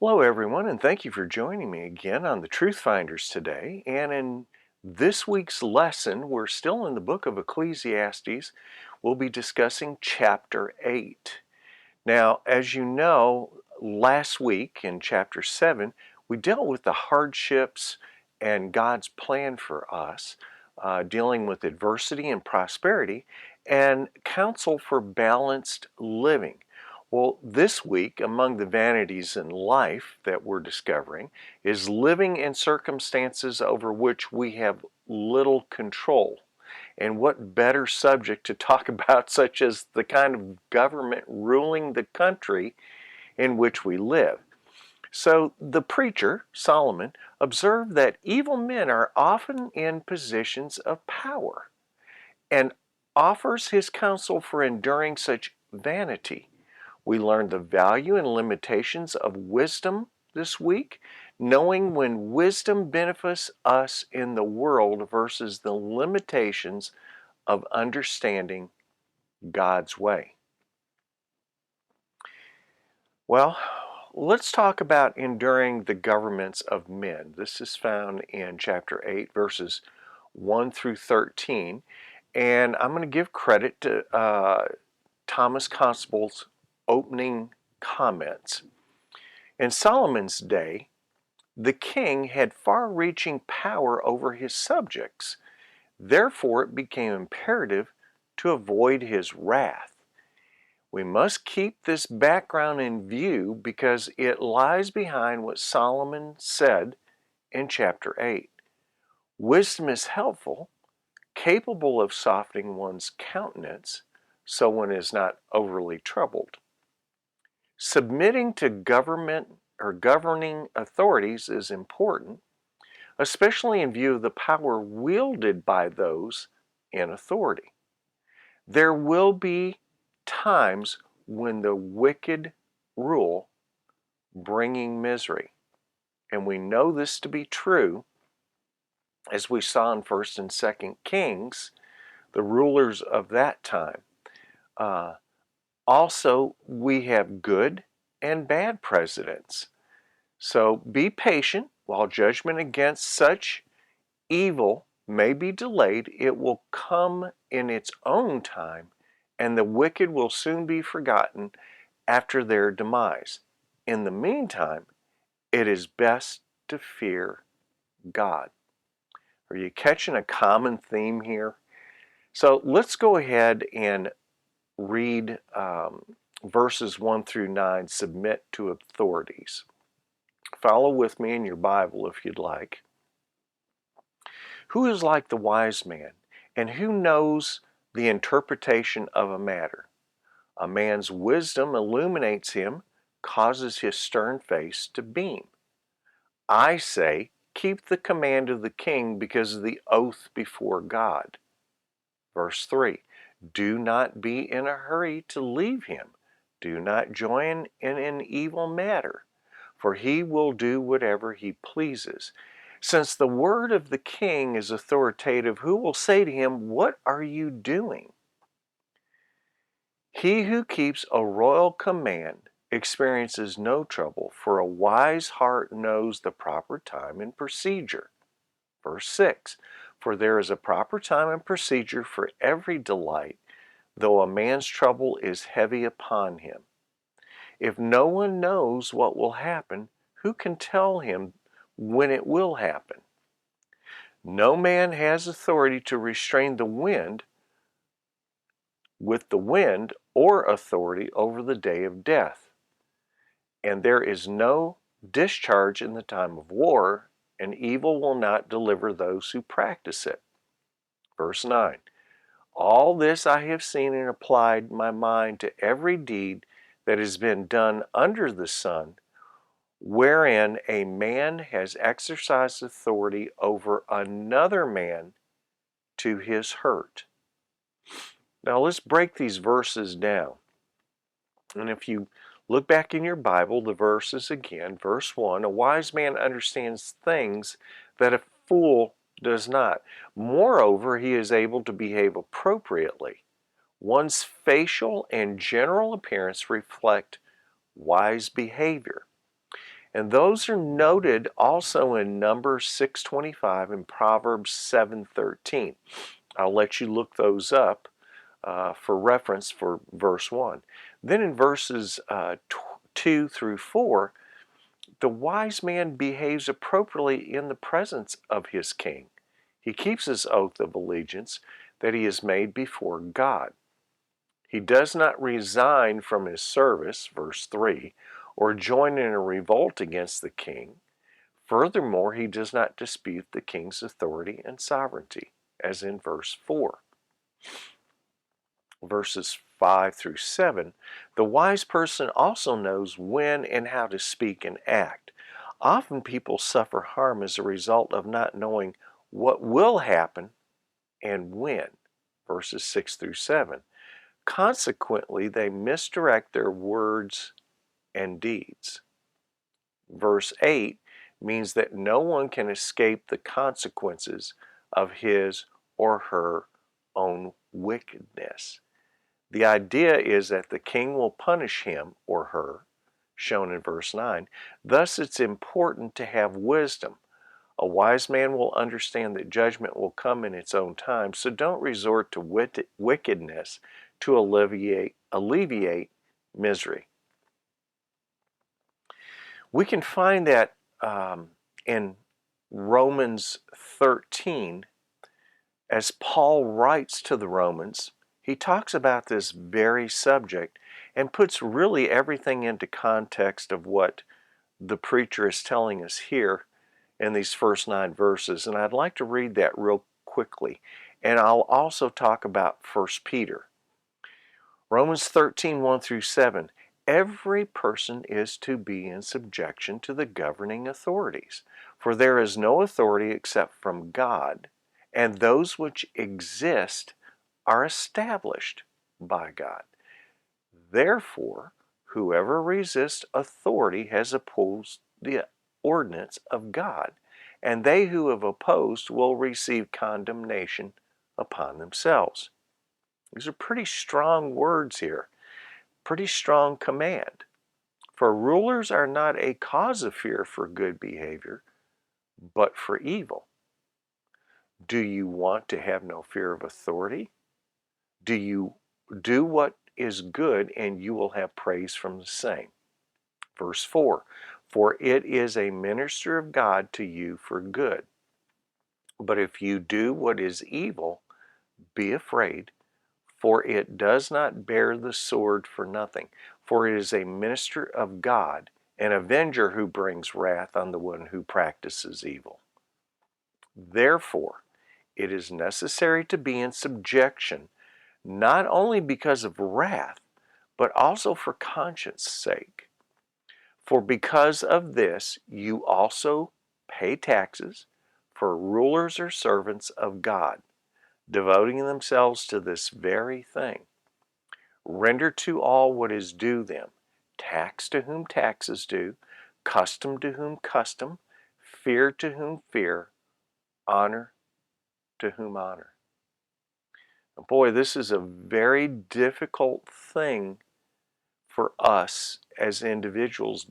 Hello, everyone, and thank you for joining me again on the Truth Finders today. And in this week's lesson, we're still in the book of Ecclesiastes. We'll be discussing chapter 8. Now, as you know, last week in chapter 7, we dealt with the hardships and God's plan for us, dealing with adversity and prosperity, and counsel for balanced living. Well, this week, among the vanities in life that we're discovering, is living in circumstances over which we have little control. And what better subject to talk about, such as the kind of government ruling the country in which we live? So the preacher, Solomon, observed that evil men are often in positions of power and offers his counsel for enduring such vanity. We learned the value and limitations of wisdom this week, knowing when wisdom benefits us in the world versus the limitations of understanding God's way. Well, let's talk about enduring the governments of men. This is found in chapter 8, verses 1 through 13. And I'm going to give credit to Thomas Constable's opening comments. In Solomon's day, the king had far-reaching power over his subjects. Therefore, it became imperative to avoid his wrath. We must keep this background in view because it lies behind what Solomon said in chapter 8. Wisdom is helpful, capable of softening one's countenance so one is not overly troubled. Submitting to government or governing authorities is important, especially in view of the power wielded by those in authority. There will be times when the wicked rule, bringing misery. And we know this to be true, as we saw in 1st and 2nd Kings, the rulers of that time. Also, we have good and bad presidents. So be patient while judgment against such evil may be delayed. It will come in its own time, and the wicked will soon be forgotten after their demise. In the meantime, it is best to fear God. Are you catching a common theme here? So let's go ahead and read verses 1 through 9, submit to authorities. Follow with me in your Bible if you'd like. Who is like the wise man, and who knows the interpretation of a matter? A man's wisdom illuminates him, causes his stern face to beam. I say, keep the command of the king because of the oath before God. Verse 3, do not be in a hurry to leave him. Do not join in an evil matter, for he will do whatever he pleases. Since the word of the king is authoritative, who will say to him, what are you doing? He who keeps a royal command experiences no trouble, for a wise heart knows the proper time and procedure. Verse 6, for there is a proper time and procedure for every delight, though a man's trouble is heavy upon him. If no one knows what will happen, who can tell him when it will happen? No man has authority to restrain the wind with the wind or authority over the day of death. And there is no discharge in the time of war, and evil will not deliver those who practice it. Verse 9, all this I have seen and applied my mind to every deed that has been done under the sun, wherein a man has exercised authority over another man to his hurt. Now let's break these verses down. And if you look back in your Bible, the verses again, verse 1, a wise man understands things that a fool does not. Moreover, he is able to behave appropriately. One's facial and general appearance reflect wise behavior. And those are noted also in Numbers 6:25 and Proverbs 7:13. I'll let you look those up for reference for verse 1. Then in verses 2 through 4, the wise man behaves appropriately in the presence of his king. He keeps his oath of allegiance that he has made before God. He does not resign from his service, verse 3, or join in a revolt against the king. Furthermore, he does not dispute the king's authority and sovereignty, as in verse 4. Verses 5 through 7, the wise person also knows when and how to speak and act. Often people suffer harm as a result of not knowing what will happen and when. Verses 6 through 7. Consequently, they misdirect their words and deeds. Verse 8 means that no one can escape the consequences of his or her own wickedness. The idea is that the king will punish him or her, shown in verse 9. Thus, it's important to have wisdom. A wise man will understand that judgment will come in its own time, so don't resort to wickedness to alleviate misery. We can find that in Romans 13, as Paul writes to the Romans. He talks about this very subject and puts really everything into context of what the preacher is telling us here in these first 9 verses. And I'd like to read that real quickly. And I'll also talk about 1 Peter. Romans 13, 1 through 7. Every person is to be in subjection to the governing authorities, for there is no authority except from God, and those which exist are established by God. Therefore, whoever resists authority has opposed the ordinance of God, and they who have opposed will receive condemnation upon themselves. These are pretty strong words here, pretty strong command. For rulers are not a cause of fear for good behavior, but for evil. Do you want to have no fear of authority? Do you do what is good, and you will have praise from the same? Verse 4, for it is a minister of God to you for good. But if you do what is evil, be afraid, for it does not bear the sword for nothing. For it is a minister of God, an avenger who brings wrath on the one who practices evil. Therefore, it is necessary to be in subjection, not only because of wrath, but also for conscience sake. For because of this, you also pay taxes, for rulers are servants of God, devoting themselves to this very thing. Render to all what is due them, tax to whom tax is due, custom to whom custom, fear to whom fear, honor to whom honor. Boy, this is a very difficult thing for us as individuals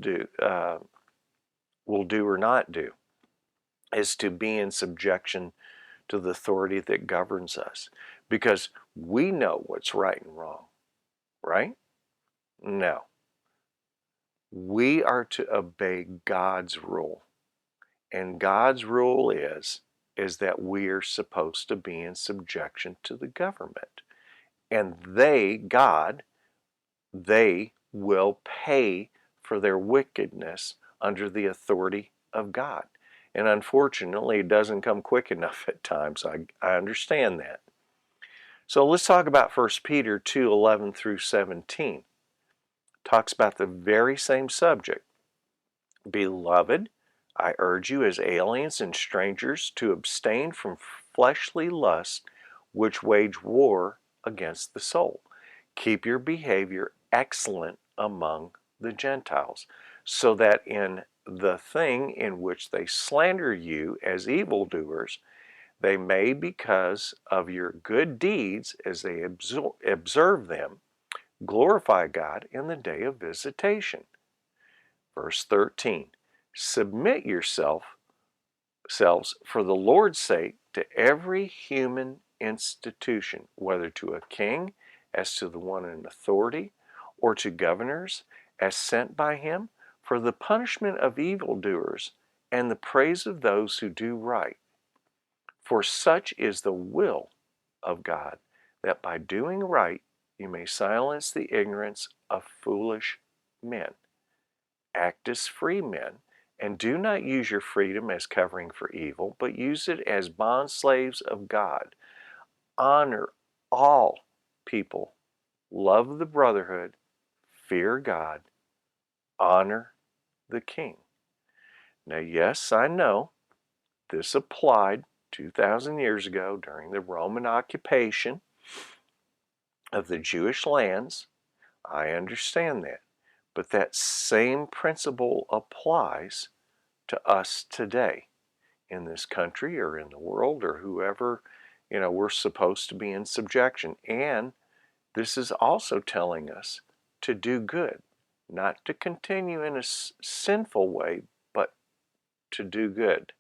will do or not do, is to be in subjection to the authority that governs us, because we know what's right and wrong, right? No. We are to obey God's rule. And God's rule is that we are supposed to be in subjection to the government. And God, they will pay for their wickedness under the authority of God. And unfortunately, it doesn't come quick enough at times. I understand that. So let's talk about 1 Peter 2:11 through 17. Talks about the very same subject. Beloved, I urge you as aliens and strangers to abstain from fleshly lusts which wage war against the soul. Keep your behavior excellent among the Gentiles, so that in the thing in which they slander you as evildoers, they may, because of your good deeds as they observe them, glorify God in the day of visitation. Verse 13. Submit yourselves for the Lord's sake to every human institution, whether to a king as to the one in authority, or to governors as sent by him, for the punishment of evildoers and the praise of those who do right. For such is the will of God, that by doing right you may silence the ignorance of foolish men. Act as free men, and do not use your freedom as covering for evil, but use it as bondslaves of God. Honor all people, love the brotherhood, fear God, honor the king. Now, yes, I know this applied 2,000 years ago during the Roman occupation of the Jewish lands. I understand that. But that same principle applies to us today in this country or in the world or whoever, we're supposed to be in subjection. And this is also telling us to do good, not to continue in a sinful way, but to do good.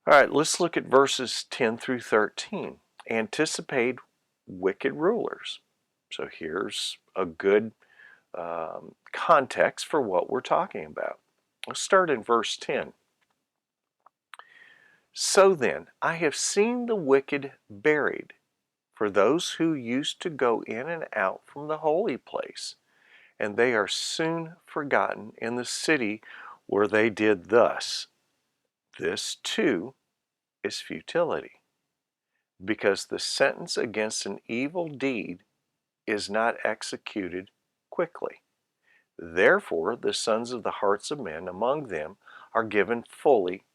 All right, let's look at verses 10 through 13. Anticipate wicked rulers. So here's a good context for what we're talking about. Let's start in verse 10. So then, I have seen the wicked buried, for those who used to go in and out from the holy place, and they are soon forgotten in the city where they did thus. This too is futility, because the sentence against an evil deed is not executed quickly. Therefore, the sons of the hearts of men among them are given fully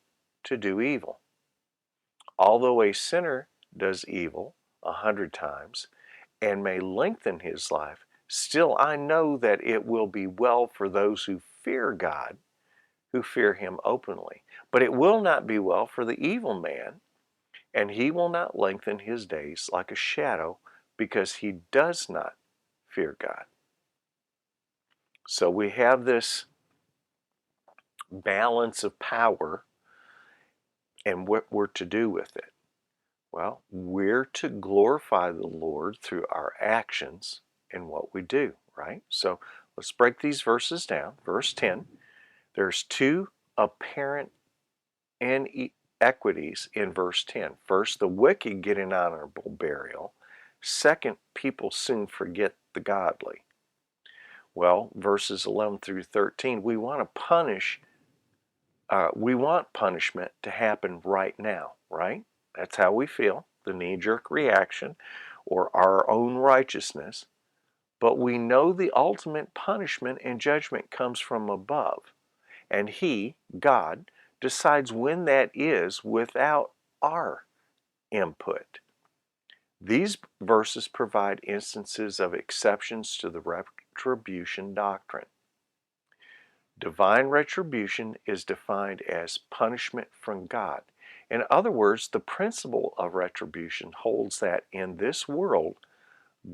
to do evil. Although a sinner does evil 100 times and may lengthen his life, still I know that it will be well for those who fear God, who fear him openly. But it will not be well for the evil man, and he will not lengthen his days like a shadow, because he does not fear God. So we have this balance of power and what we're to do with it. Well, we're to glorify the Lord through our actions and what we do, right? So let's break these verses down. Verse 10, there's two apparent inequities in verse 10. First, the wicked get an honorable burial. Second, people soon forget the godly. Well, verses 11 through 13, we want punishment to happen right now, right? That's how we feel, the knee-jerk reaction or our own righteousness. But we know the ultimate punishment and judgment comes from above. And He, God, decides when that is without our input. These verses provide instances of exceptions to the retribution doctrine. Divine retribution is defined as punishment from God. In other words, the principle of retribution holds that in this world,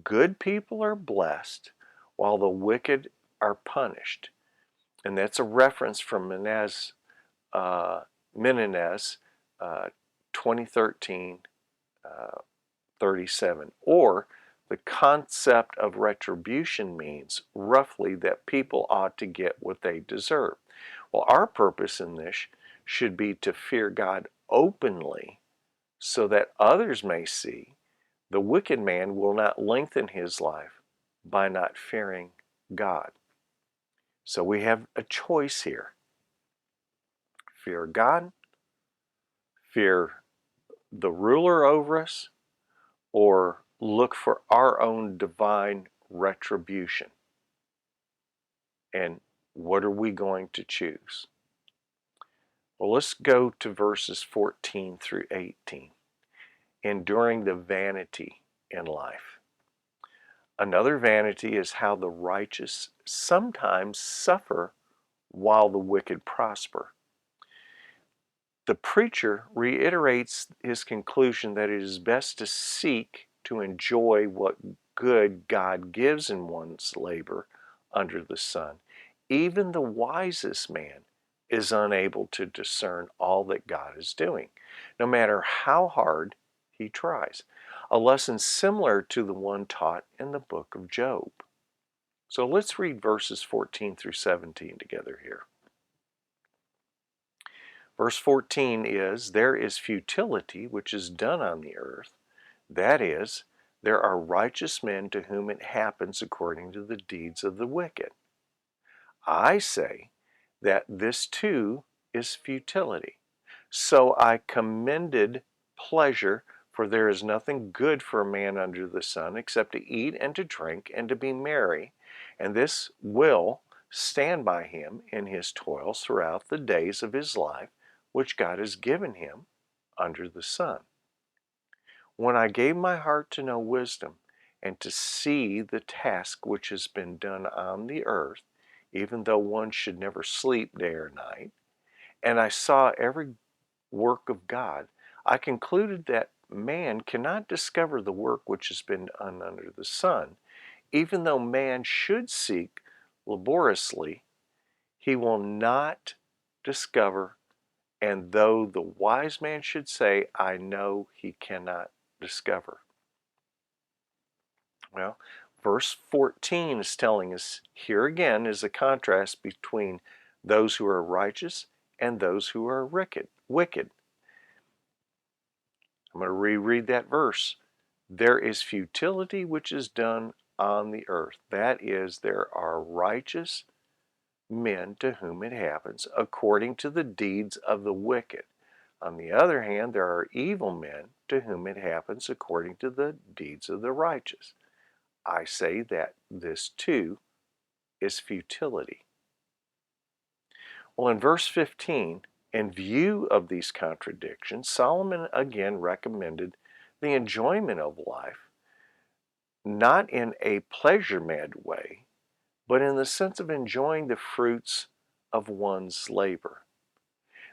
good people are blessed while the wicked are punished. And that's a reference from Menendez 2013, 37. Or the concept of retribution means roughly that people ought to get what they deserve. Well, our purpose in this should be to fear God openly so that others may see the wicked man will not lengthen his life by not fearing God. So we have a choice here. Fear God, fear the ruler over us, or look for our own divine retribution. And what are we going to choose? Well, let's go to verses 14 through 18. Enduring the vanity in life. Another vanity is how the righteous sometimes suffer while the wicked prosper. The preacher reiterates his conclusion that it is best to seek to enjoy what good God gives in one's labor under the sun, even the wisest man is unable to discern all that God is doing, no matter how hard he tries. A lesson similar to the one taught in the book of Job. So let's read verses 14 through 17 together here. Verse 14 is, "There is futility which is done on the earth, that is, there are righteous men to whom it happens according to the deeds of the wicked. I say that this too is futility. So I commended pleasure, for there is nothing good for a man under the sun except to eat and to drink and to be merry, and this will stand by him in his toils throughout the days of his life, which God has given him under the sun. When I gave my heart to know wisdom and to see the task which has been done on the earth, even though one should never sleep day or night, and I saw every work of God, I concluded that man cannot discover the work which has been done under the sun. Even though man should seek laboriously, he will not discover, and though the wise man should say, I know, he cannot discover." Well, verse 14 is telling us here again is a contrast between those who are righteous and those who are wicked. I'm going to reread that verse. "There is futility which is done on the earth. That is, there are righteous men to whom it happens according to the deeds of the wicked. On the other hand, there are evil men to whom it happens according to the deeds of the righteous. I say that this too is futility." Well, in verse 15, in view of these contradictions, Solomon again recommended the enjoyment of life, not in a pleasure-mad way, but in the sense of enjoying the fruits of one's labor.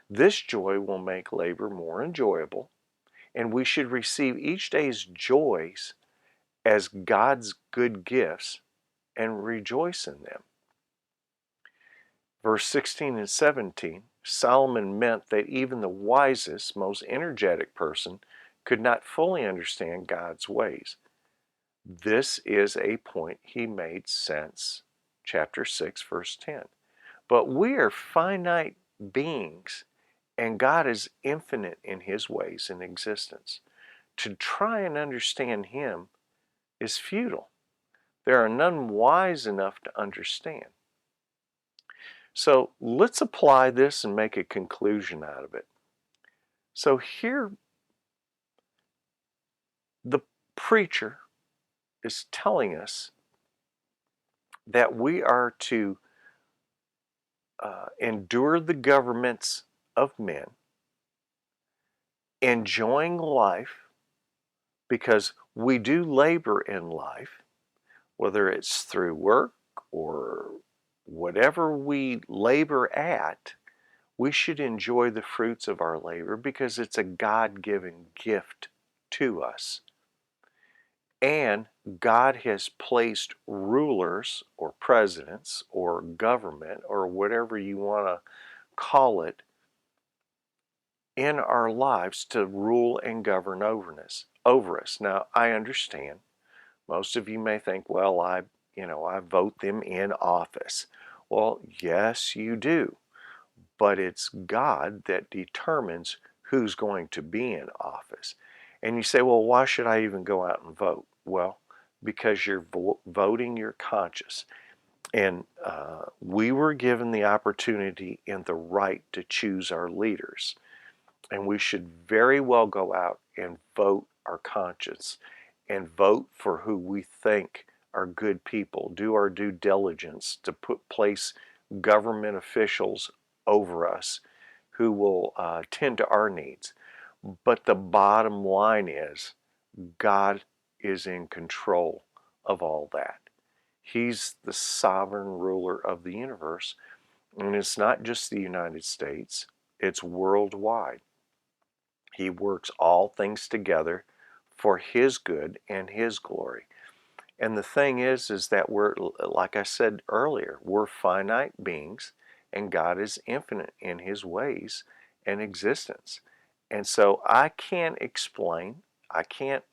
This joy will make labor more enjoyable, and we should receive each day's joys as God's good gifts and rejoice in them. Verse 16 and 17, Solomon meant that even the wisest, most energetic person could not fully understand God's ways. This is a point he made since chapter 6, verse 10. But we are finite beings, and God is infinite in his ways and existence. To try and understand him is futile. There are none wise enough to understand. So let's apply this and make a conclusion out of it. So here, the preacher is telling us that we are to endure the governments of men, enjoying life, because we do labor in life, whether it's through work or whatever we labor at. We should enjoy the fruits of our labor because it's a God-given gift to us. And God has placed rulers or presidents or government or whatever you want to call it in our lives to rule and govern over us. Now, I understand. Most of you may think, well, I vote them in office. Well, yes, you do. But it's God that determines who's going to be in office. And you say, well, why should I even go out and vote? Well, because you're voting your conscience. And we were given the opportunity and the right to choose our leaders. And we should very well go out and vote our conscience and vote for who we think are good people. Do our due diligence to place government officials over us who will tend to our needs. But the bottom line is God is in control of all that. He's the sovereign ruler of the universe. And it's not just the United States, it's worldwide. He works all things together for his good and his glory. And the thing is that we're, like I said earlier, we're finite beings, and God is infinite in his ways and existence. And so I can't explain, I can't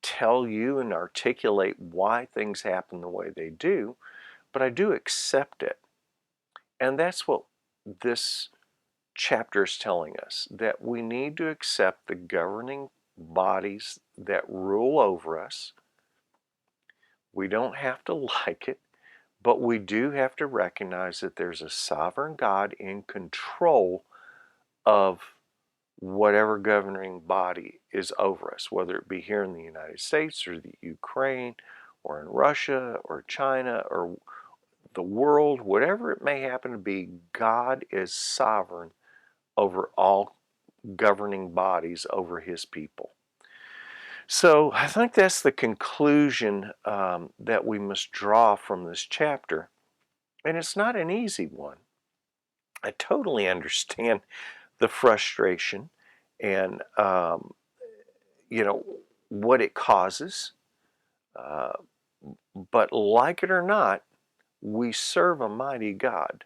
tell you and articulate why things happen the way they do, but I do accept it. And that's what this chapter is telling us, that we need to accept the governing bodies that rule over us. We don't have to like it, but we do have to recognize that there's a sovereign God in control of whatever governing body is over us, whether it be here in the United States or the Ukraine or in Russia or China or the world, whatever it may happen to be. God is sovereign over all governing bodies over his people. So I think that's the conclusion that we must draw from this chapter. And it's not an easy one. I totally understand the frustration and, what it causes. Uh, but like it or not, we serve a mighty God.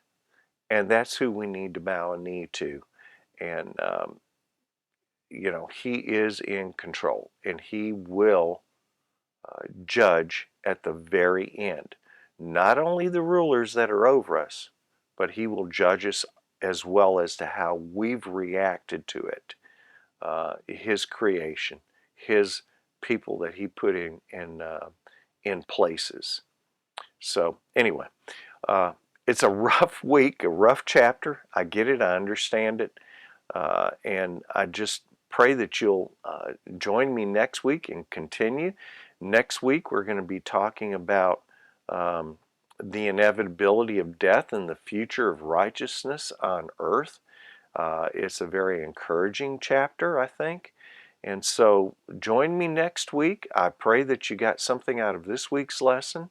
And that's who we need to bow a knee to. And, he is in control, and he will judge at the very end. Not only the rulers that are over us, but he will judge us as well as to how we've reacted to it. His creation, his people that he put in places. So anyway, uh, it's a rough week, a rough chapter. I get it. I understand it. And I just pray that you'll join me next week and continue. Next week, we're going to be talking about the inevitability of death and the future of righteousness on earth. It's a very encouraging chapter, I think. And so join me next week. I pray that you got something out of this week's lesson.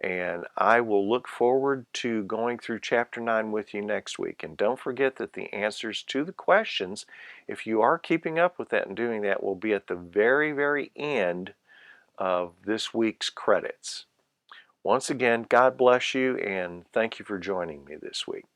And I will look forward to going through chapter 9 with you next week. And don't forget that the answers to the questions, if you are keeping up with that and doing that, will be at the very, very end of this week's credits. Once again, God bless you, and thank you for joining me this week.